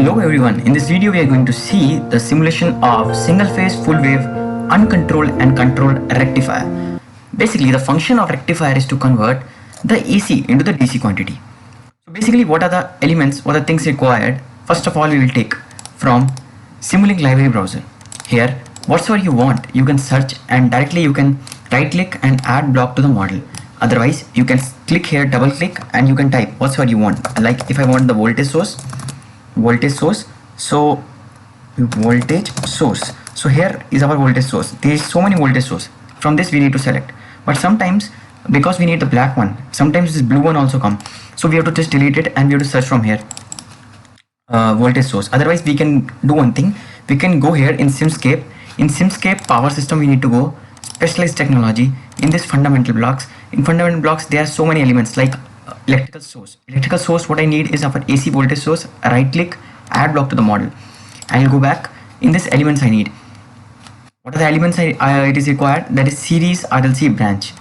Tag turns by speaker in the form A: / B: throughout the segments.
A: Hello everyone, in this video we are going to see the simulation of single phase full wave uncontrolled and controlled rectifier. Basically the function of rectifier is to convert the AC into the DC quantity. So basically what are the elements, what are the things required? First of all we will take from Simulink library browser. Here whatsoever you want you can search and directly you can right click and add block to the model. Otherwise you can click here, double click, and you can type whatsoever you want. Like if I want the voltage source, so voltage source, so here is our voltage source. There is so many voltage source. From this we need to select, but sometimes because we need the black one, sometimes this blue one also come, so we have to just delete it and we have to search from here voltage source. Otherwise we can do one thing, we can go here in Simscape. In Simscape power system we need to go specialized technology. In this fundamental blocks, in fundamental blocks there are so many elements like electrical source. What I need is our AC voltage source. Right click, add block to the model. I'll go back. In this elements I need, what are the elements it is required? That is series RLC branch.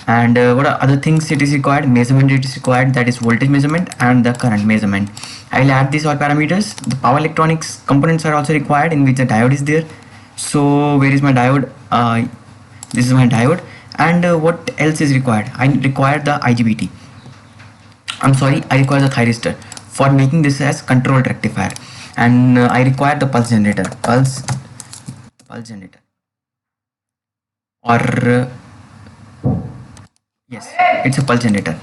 A: And what are other things it is required? Measurement it is required, that is voltage measurement and the current measurement. I'll add these all parameters. The power electronics components are also required, in which the diode is there. So where is my diode? This is my diode. And what else is required? I require the IGBT. I require the thyristor for making this as controlled rectifier, and I require the pulse generator, or yes, it's a pulse generator.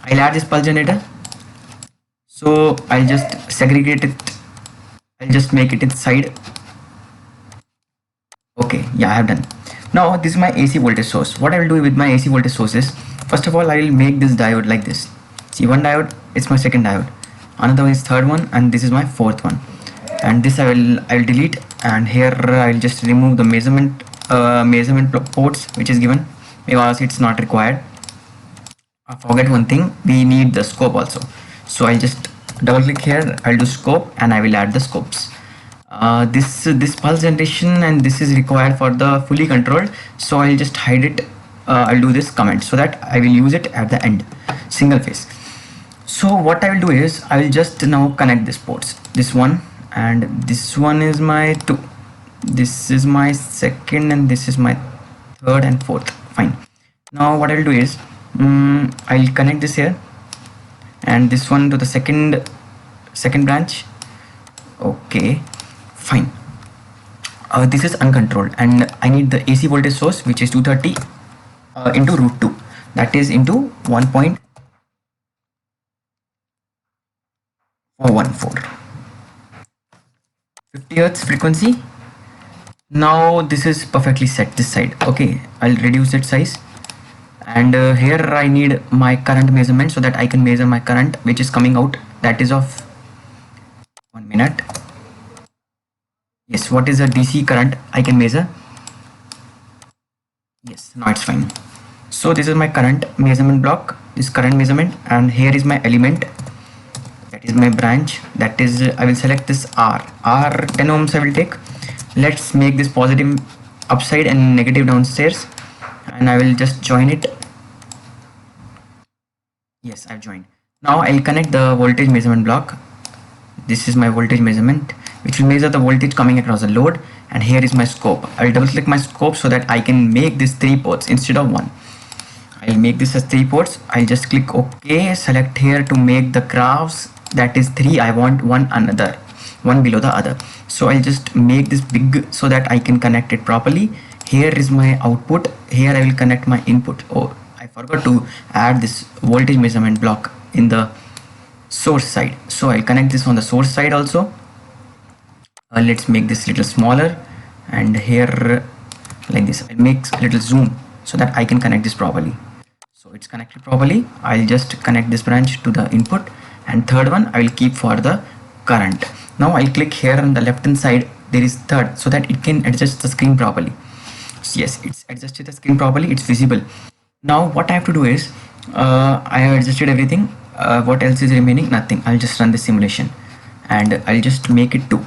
A: I'll add this pulse generator. So I'll just segregate it, I'll just make it inside. Okay, yeah, I have done. Now this is my AC voltage source. What I will do with my AC voltage source is, first of all I will make this diode like this. See, one diode, it's my second diode, another one is third one, and this is my fourth one. And this I will delete, and here I will just remove the measurement ports which is given because it's not required. I forget one thing, we need the scope also. So I'll just double click here, I'll do scope, and I will add the scopes. This pulse generation and this is required for the fully controlled, so I'll just hide it. I'll do this comment so that I will use it at the end, single phase. So what I will do is I will just now connect these ports, this one and this one is my 2, this is my second, and this is my third and fourth. Fine. Now what I will do is I'll connect this here and this one to the second branch. Okay, fine. This is uncontrolled and I need the AC voltage source, which is 230 into root 2, that is into 1.414. Fifty hertz frequency. Now this is perfectly set this side. Okay, I'll reduce its size, and here I need my current measurement so that I can measure my current which is coming out, that is of 1 minute. Yes, what is the DC current I can measure? Yes, now it's fine. So this is my current measurement block, this current measurement, and here is my element, that is my branch, that is I will select this R 10 ohms I will take. Let's make this positive upside and negative downstairs, and I will just join it. Yes, I've joined. Now I'll connect the voltage measurement block. This is my voltage measurement which will measure the voltage coming across the load, and here is my scope. I will double click my scope so that I can make this 3 ports instead of 1. I'll make this as 3 ports. I'll just click OK, select here to make the graphs, that is 3. I want one below the other, so I'll just make this big so that I can connect it properly. Here is my output, here I will connect my input. Oh, I forgot to add this voltage measurement block in the source side, so I'll connect this on the source side also. Let's make this little smaller, and here like this I'll make a little zoom so that I can connect this properly. So it's connected properly. I'll just connect this branch to the input, and third one I will keep for the current. Now I'll click here on the left hand side, there is third, so that it can adjust the screen properly. So yes, it's adjusted the screen properly, it's visible. Now what I have to do is I have adjusted everything. What else is remaining? Nothing. I'll just run the simulation and I'll just make it 2,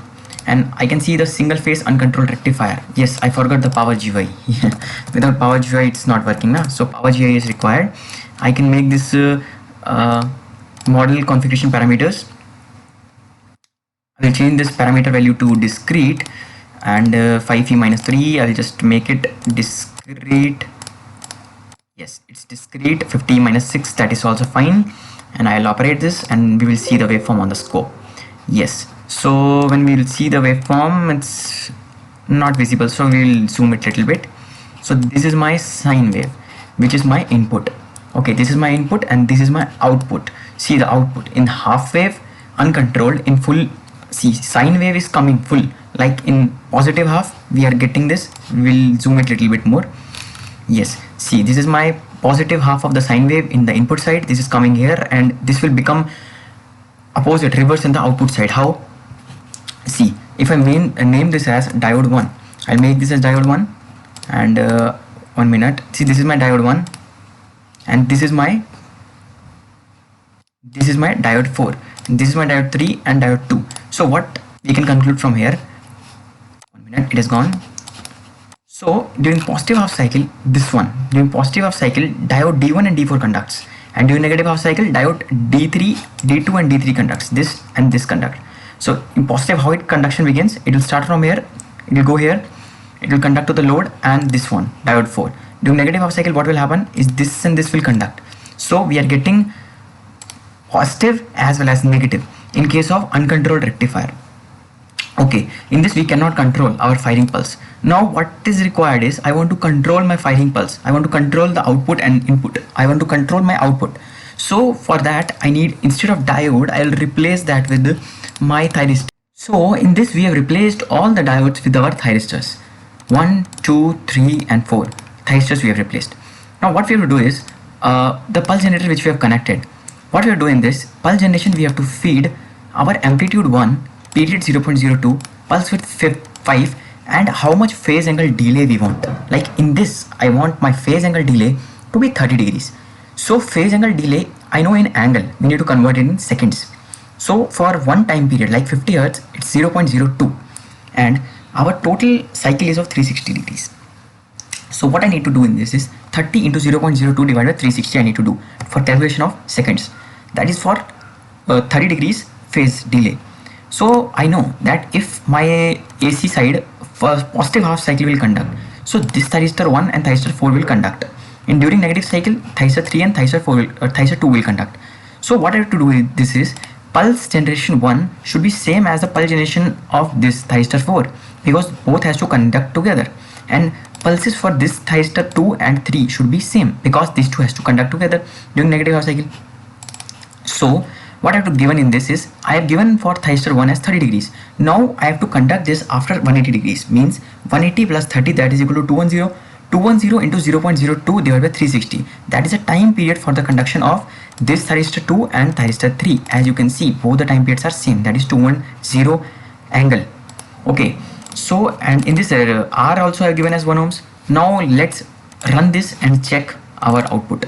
A: and I can see the single phase uncontrolled rectifier. Yes, I forgot the power GUI. Without power GUI it's not working now, so power GUI is required. I can make this model configuration parameters. I will change this parameter value to discrete, and 5e minus 3, I will just make it discrete. Yes, it's discrete. 50 minus 6, that is also fine, and I'll operate this and we will see the waveform on the scope. Yes, so when we will see the waveform, it's not visible, so we'll zoom it a little bit. So this is my sine wave, which is my input. Okay, this is my input and this is my output. See the output in half wave, uncontrolled, in full. See, sine wave is coming full, like in positive half we are getting this. We'll zoom it a little bit more. Yes, see, this is my positive half of the sine wave in the input side. This is coming here and this will become opposite, reverse in the output side. How? See, if I name this as diode 1, I'll make this as diode 1, and 1 minute. See, this is my diode 1 and this is my diode 4, and this is my diode 3 and diode 2. So what we can conclude from here, 1 minute, it is gone. So during positive half cycle, during positive half cycle, diode D1 and D4 conducts, and during negative half cycle, diode D3, D2 and D3 conducts. This and this conduct. So in positive, how conduction begins, it will start from here, it will go here, it will conduct to the load, and this one, diode 4. During negative half cycle, what will happen is this and this will conduct. So we are getting positive as well as negative in case of uncontrolled rectifier. Okay, in this we cannot control our firing pulse. Now what is required is, I want to control my firing pulse. I want to control the output and input. I want to control my output. So for that I need, instead of diode, I will replace that with my thyristor. So in this we have replaced all the diodes with our thyristors. 1, 2, 3 and 4 thyristors we have replaced. Now what we have to do is, the pulse generator which we have connected, what we are doing this pulse generation, we have to feed our amplitude 1, period 0.02, pulse width 5, and how much phase angle delay we want. Like in this, I want my phase angle delay to be 30 degrees. So phase angle delay, I know in angle, we need to convert it in seconds. So for one time period like 50 Hz, it's 0.02, and our total cycle is of 360 degrees. So what I need to do in this is 30 into 0.02 divided by 360 I need to do for calculation of seconds. That is for 30 degrees phase delay. So I know that if my AC side first positive half cycle will conduct, so this thyristor 1 and thyristor 4 will conduct, and during negative cycle thyristor 3 and thyristor 4 will, thyristor 2 will conduct. So what I have to do with this is, pulse generation 1 should be same as the pulse generation of this thyristor 4, because both has to conduct together, and pulses for this thyristor 2 and 3 should be same because these two has to conduct together during negative half cycle. So what I have to given in this is, I have given for thyristor 1 as 30 degrees. Now I have to conduct this after 180 degrees, means 180 plus 30, that is equal to 210. 210 into 0.02 divided by 360, that is a time period for the conduction of this thyristor 2 and thyristor 3. As you can see, both the time periods are same, that is 210 angle. Okay, so and in this R also I have given as 1 ohms. Now let's run this and check our output.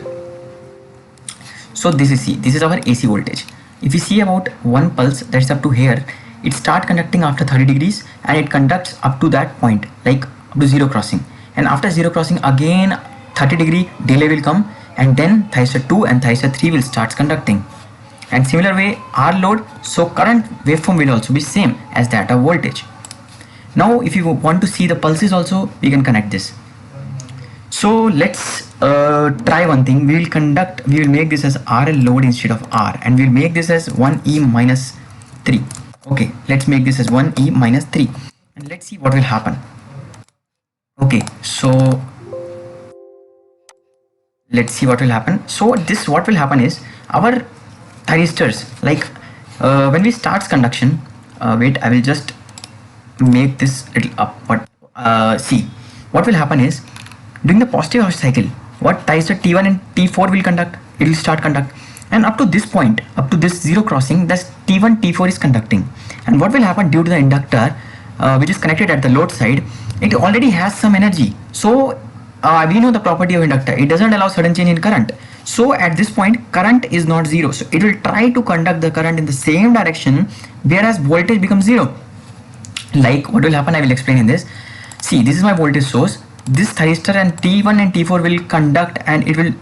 A: So this is our AC voltage. If you see about one pulse, that's up to here, it start conducting after 30 degrees and it conducts up to that point, like up to zero crossing, and after zero crossing again 30 degree delay will come, and then thyristor 2 and thyristor 3 will start conducting. And similar way R load, so current waveform will also be same as that of voltage. Now if you want to see the pulses also, we can connect this. So let's try one thing. We will make this as RL load instead of R, and we'll make this as 1E minus 3. Okay, let's make this as 1E minus 3 and let's see what will happen. Okay, so let's see what will happen. So this, what will happen is, our thyristors, like when we start conduction, wait, I will just make this little up, but see what will happen is, during the positive half cycle, what thyristor T1 and T4 will conduct, it will start conduct, and up to this point, up to this zero crossing, that's T1 T4 is conducting. And what will happen, due to the inductor which is connected at the load side, it already has some energy. So we know the property of inductor, it doesn't allow sudden change in current. So at this point current is not zero, so it will try to conduct the current in the same direction, whereas voltage becomes zero. Like what will happen, I will explain in this. See, this is my voltage source. This thyristor and T1 and T4 will conduct, and it will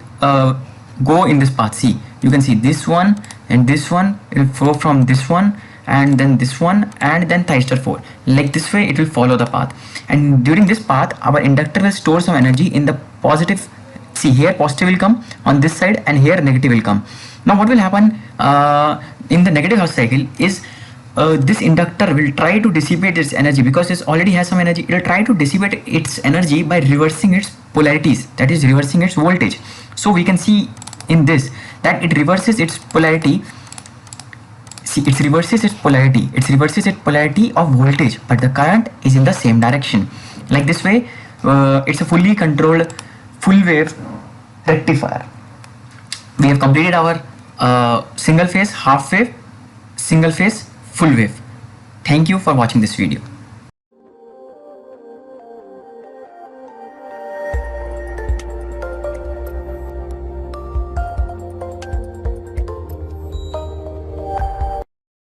A: go in this path. See, you can see this one and this one, it will flow from this one and then this one, and then thyristor 4. Like this way it will follow the path, and during this path our inductor will store some energy in the positive. See, here positive will come on this side and here negative will come. Now what will happen in the negative half cycle is this inductor will try to dissipate its energy, because it already has some energy. It will try to dissipate its energy by reversing its polarities, that is reversing its voltage. So we can see in this that it reverses its polarity. See, it reverses its polarity of voltage, but the current is in the same direction. Like this way, it's a fully controlled full wave rectifier. We have completed our single phase, half wave, single phase, full wave. Thank you for watching this video.